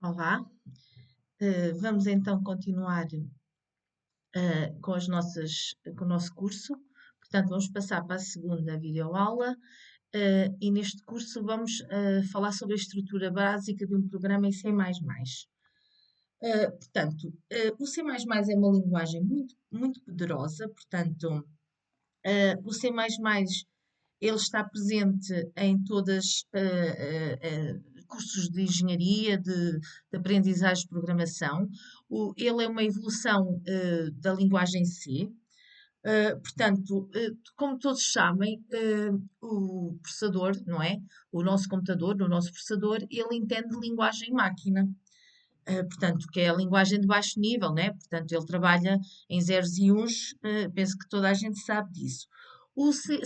Olá, vamos então continuar com o nosso curso. Portanto, vamos passar para a segunda videoaula e neste curso vamos falar sobre a estrutura básica de um programa em C++. Portanto, o C++ é uma linguagem muito poderosa, portanto, o C++ ele está presente em todas cursos de engenharia, de aprendizagem de programação. Ele é uma evolução da linguagem C. Portanto, como todos sabem, o processador, não é? O nosso computador, o nosso processador, ele entende linguagem máquina. Portanto, que é a linguagem de baixo nível, né? Portanto, ele trabalha em zeros e uns, penso que toda a gente sabe disso. O C++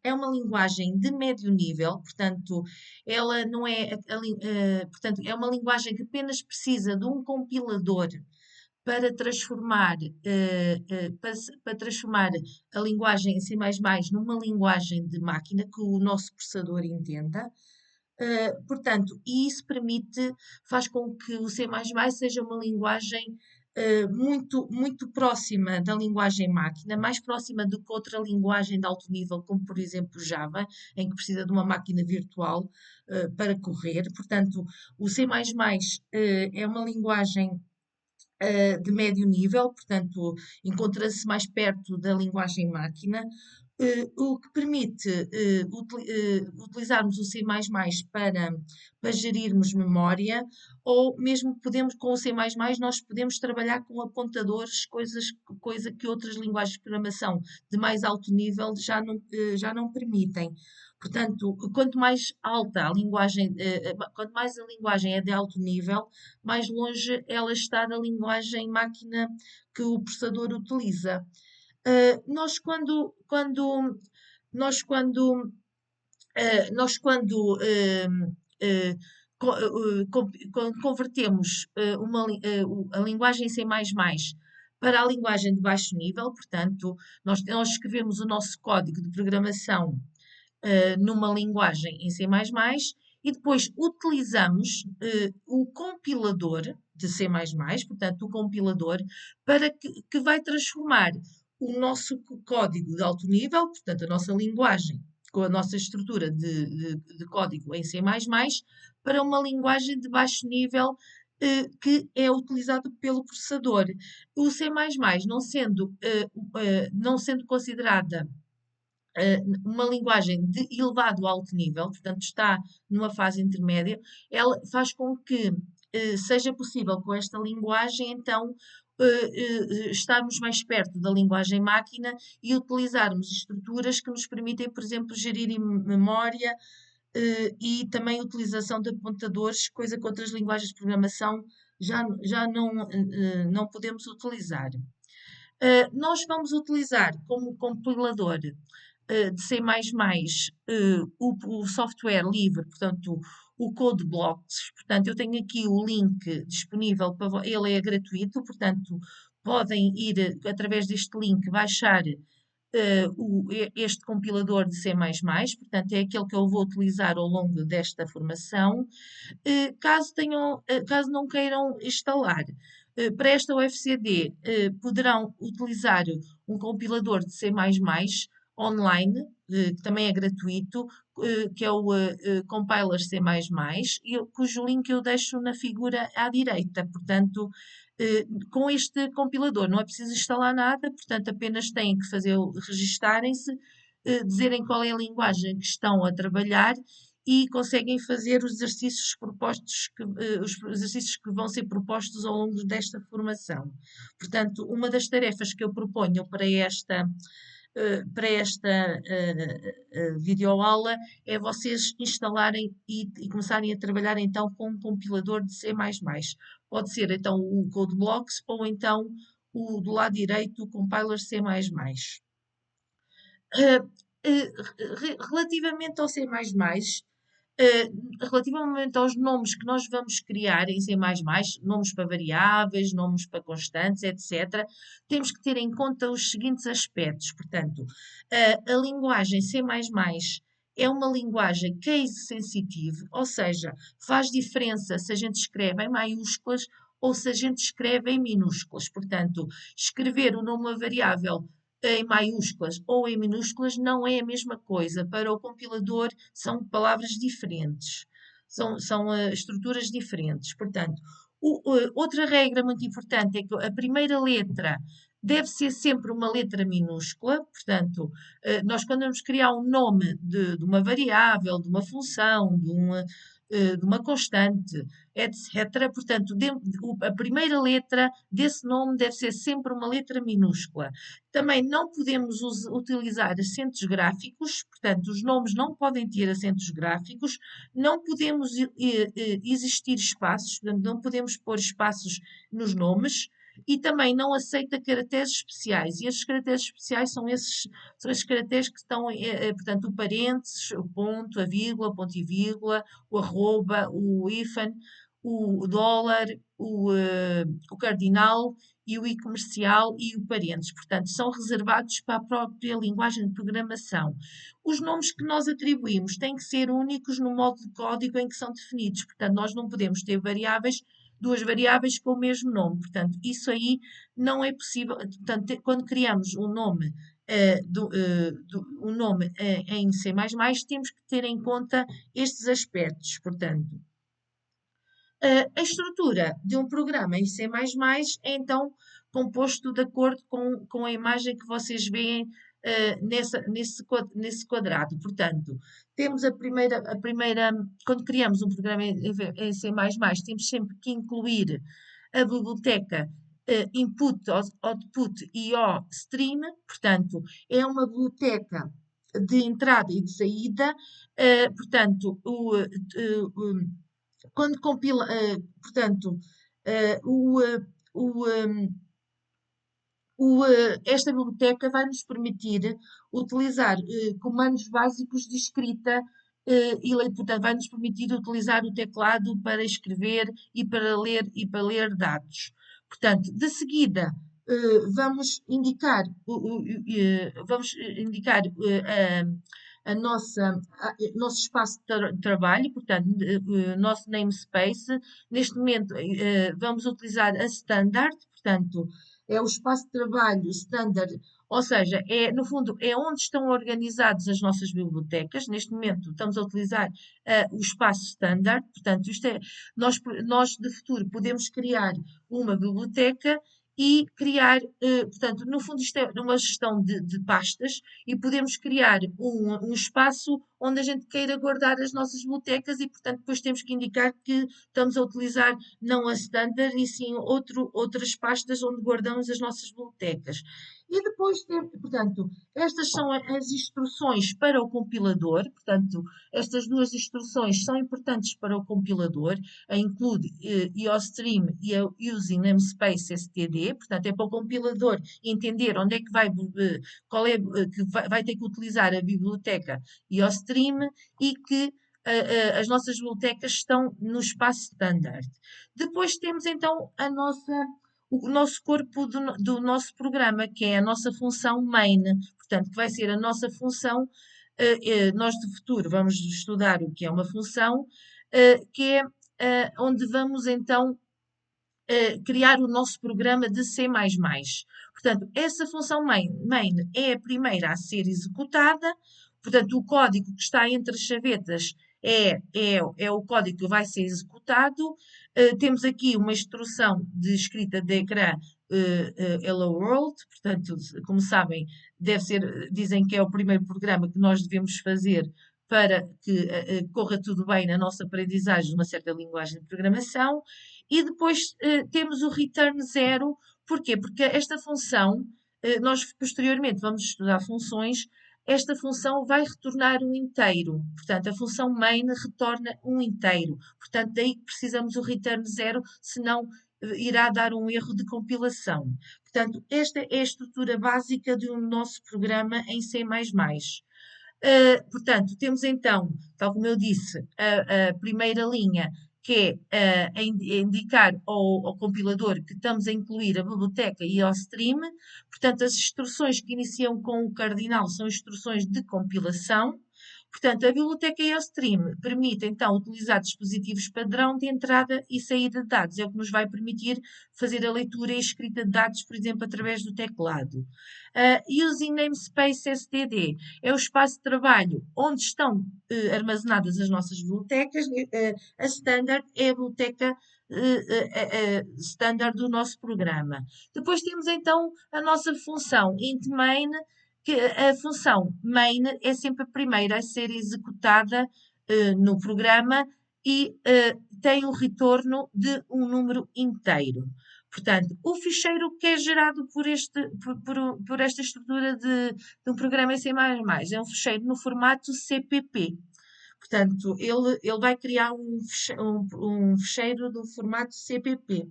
é uma linguagem de médio nível, portanto, ela não é, portanto, é uma linguagem que apenas precisa de um compilador para transformar, para transformar a linguagem em C++ numa linguagem de máquina que o nosso processador entenda. Portanto, e isso faz com que o C++ seja uma linguagem muito próxima da linguagem máquina, mais próxima do que outra linguagem de alto nível, como por exemplo Java, em que precisa de uma máquina virtual para correr. Portanto, o C++ é uma linguagem de médio nível, portanto, encontra-se mais perto da linguagem máquina, o que permite utilizarmos o C++ para gerirmos memória, ou mesmo podemos, com o C++, nós podemos trabalhar com apontadores, coisa que outras linguagens de programação de mais alto nível já não permitem. Portanto, quanto mais a linguagem é de alto nível, mais longe ela está da linguagem máquina que o processador utiliza. Nós nós quando, nós quando convertemos a linguagem C++ para a linguagem de baixo nível, portanto, nós escrevemos o nosso código de programação numa linguagem em C++ e depois utilizamos o compilador de C++, portanto, o compilador, que vai transformar o nosso código de alto nível, portanto, a nossa linguagem, com a nossa estrutura de código em C++, para uma linguagem de baixo nível que é utilizado pelo processador. O C++, não sendo considerada uma linguagem de elevado alto nível, portanto está numa fase intermédia, ela faz com que seja possível com esta linguagem, então, estarmos mais perto da linguagem máquina e utilizarmos estruturas que nos permitem, por exemplo, gerir memória e também a utilização de apontadores, coisa que outras linguagens de programação já não podemos utilizar. Nós vamos utilizar como compilador de C++ o software livre, portanto, o CodeBlocks. Portanto, eu tenho aqui o link disponível, ele é gratuito, portanto, podem ir através deste link baixar este compilador de C++, portanto, é aquele que eu vou utilizar ao longo desta formação. Caso não queiram instalar, para esta UFCD, poderão utilizar um compilador de C++ online, que também é gratuito, que é o Compiler C++, cujo link eu deixo na figura à direita. Portanto, com este compilador não é preciso instalar nada, portanto, apenas têm que registarem-se, dizerem qual é a linguagem que estão a trabalhar e conseguem fazer os exercícios os exercícios que vão ser propostos ao longo desta formação. Portanto, uma das tarefas que eu proponho para esta videoaula é vocês instalarem e começarem a trabalhar então com um compilador de C++. Pode ser então o CodeBlocks ou então o do lado direito, o compiler C++. Uh, Relativamente ao C++, relativamente aos nomes que nós vamos criar em C++, nomes para variáveis, nomes para constantes, etc., temos que ter em conta os seguintes aspectos. Portanto, a linguagem C++ é uma linguagem case sensitive, ou seja, faz diferença se a gente escreve em maiúsculas ou se a gente escreve em minúsculas. Portanto, escrever o nome da variável em maiúsculas ou em minúsculas não é a mesma coisa. Para o compilador, são palavras diferentes, são estruturas diferentes. Portanto, outra regra muito importante é que a primeira letra deve ser sempre uma letra minúscula. Portanto, nós quando vamos criar um nome de uma variável, de uma função, de uma constante, etc. Portanto, a primeira letra desse nome deve ser sempre uma letra minúscula. Também não podemos utilizar acentos gráficos, portanto, os nomes não podem ter acentos gráficos, não podemos existir espaços, portanto, não podemos pôr espaços nos nomes. E também não aceita caracteres especiais. E estes caracteres especiais são esses caracteres que estão, portanto, o parênteses, o ponto, a vírgula, ponto e vírgula, o arroba, o hífen, o dólar, o cardinal e o i comercial e o parênteses. Portanto, são reservados para a própria linguagem de programação. Os nomes que nós atribuímos têm que ser únicos no modo de código em que são definidos. Portanto, nós não podemos ter duas variáveis com o mesmo nome. Portanto, isso aí não é possível. Portanto, quando criamos um nome em C++, temos que ter em conta estes aspectos. Portanto, a estrutura de um programa em C++ é então composto de acordo com a imagem que vocês veem nesse quadrado. Portanto, temos quando criamos um programa em C++, temos sempre que incluir a biblioteca input, output e stream. Portanto, é uma biblioteca de entrada e de saída. Portanto, quando compila, portanto, o, o, esta biblioteca vai nos permitir utilizar comandos básicos de escrita portanto, vai nos permitir utilizar o teclado para escrever e para ler dados. Portanto, de seguida, vamos indicar nosso espaço de trabalho, portanto, nosso namespace. Neste momento, vamos utilizar a standard, portanto, é o espaço de trabalho standard, ou seja, no fundo, é onde estão organizadas as nossas bibliotecas. Neste momento, estamos a utilizar o espaço standard, portanto, nós de futuro podemos criar uma biblioteca e criar, portanto, no fundo, isto é uma gestão de pastas e podemos criar um espaço onde a gente queira guardar as nossas bibliotecas e, portanto, depois temos que indicar que estamos a utilizar não a standard e sim outras pastas onde guardamos as nossas bibliotecas. E depois, portanto, estas são as instruções para o compilador. Portanto, estas duas instruções são importantes para o compilador, a include IOStream e a Using Namespace std. Portanto, é para o compilador entender onde é que vai ter que utilizar a biblioteca IOStream e que as nossas bibliotecas estão no espaço standard. Depois temos então o nosso corpo do nosso programa, que é a nossa função main, portanto, que vai ser a nossa função. Nós de futuro vamos estudar o que é uma função, que é onde vamos então criar o nosso programa de C++. Portanto, essa função main é a primeira a ser executada. Portanto, o código que está entre as chavetas é o código que vai ser executado. Temos aqui uma instrução de escrita de ecrã Hello World. Portanto, como sabem, dizem que é o primeiro programa que nós devemos fazer para que corra tudo bem na nossa aprendizagem de uma certa linguagem de programação. E depois temos o return zero. Porquê? Porque esta função, nós posteriormente vamos estudar funções, esta função vai retornar um inteiro. Portanto, a função main retorna um inteiro. Portanto, daí que precisamos do return zero, senão irá dar um erro de compilação. Portanto, esta é a estrutura básica do nosso programa em C++. Portanto, temos então, tal como eu disse, a primeira linha, que é indicar ao compilador que estamos a incluir a biblioteca e ao stream. Portanto, as instruções que iniciam com o cardinal são instruções de compilação. Portanto, a biblioteca EOStream permite então utilizar dispositivos padrão de entrada e saída de dados. É o que nos vai permitir fazer a leitura e escrita de dados, por exemplo, através do teclado. Using Namespace STD é o espaço de trabalho onde estão armazenadas as nossas bibliotecas. A Standard é a biblioteca standard do nosso programa. Depois temos então a nossa função int main, que a função main é sempre a primeira a ser executada no programa e tem o retorno de um número inteiro. Portanto, o ficheiro que é gerado por esta estrutura de um programa em C++ é um ficheiro no formato CPP. Portanto, ele vai criar um ficheiro do formato CPP.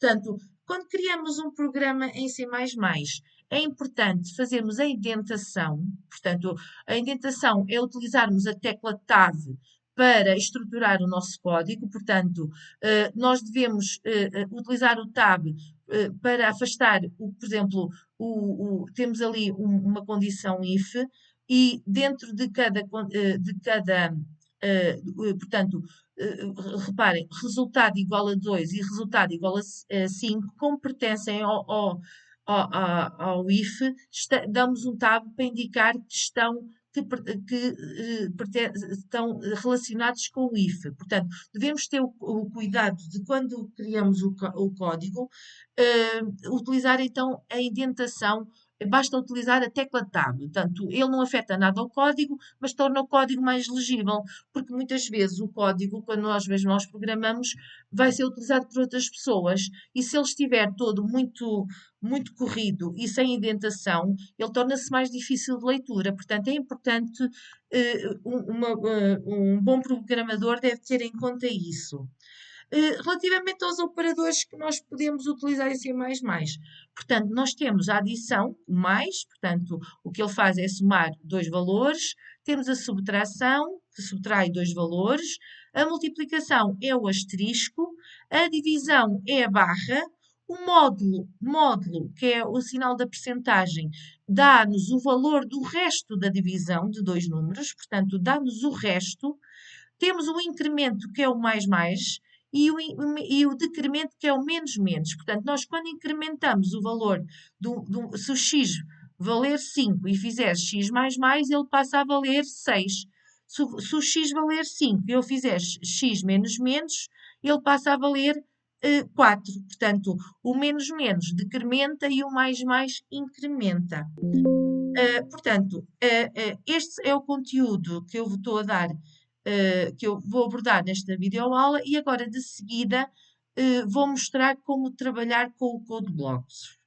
Portanto, quando criamos um programa em C++, é importante fazermos a indentação. Portanto, a indentação é utilizarmos a tecla Tab para estruturar o nosso código. Portanto, nós devemos utilizar o Tab para afastar, por exemplo, temos ali uma condição if e dentro de cada portanto, reparem, resultado igual a 2 e resultado igual a 5, como pertencem ao if, damos um tab para indicar que estão relacionados com o if. Portanto, devemos ter o cuidado de quando criamos o código, utilizar então a indentação. Basta utilizar a tecla Tab. Portanto, ele não afeta nada ao código, mas torna o código mais legível, porque muitas vezes o código, quando nós programamos, vai ser utilizado por outras pessoas, e se ele estiver todo muito corrido e sem indentação, ele torna-se mais difícil de leitura. Portanto, é importante, um bom programador deve ter em conta isso. Relativamente aos operadores que nós podemos utilizar em C++, portanto, nós temos a adição, o mais, portanto, o que ele faz é somar dois valores, temos a subtração, que subtrai dois valores, a multiplicação é o asterisco, a divisão é a barra, o módulo, que é o sinal da percentagem, dá-nos o valor do resto da divisão de dois números, portanto, dá-nos o resto. Temos o incremento, que é o mais, e o decremento, que é o menos. Portanto, nós quando incrementamos o valor, se o x valer 5 e fizer x ele passa a valer 6. Se o x valer 5 e eu fizer x menos, ele passa a valer 4. Portanto, o menos decrementa e o mais incrementa. Portanto, este é o conteúdo que eu estou a dar, que eu vou abordar nesta videoaula, e agora de seguida vou mostrar como trabalhar com o CodeBlocks.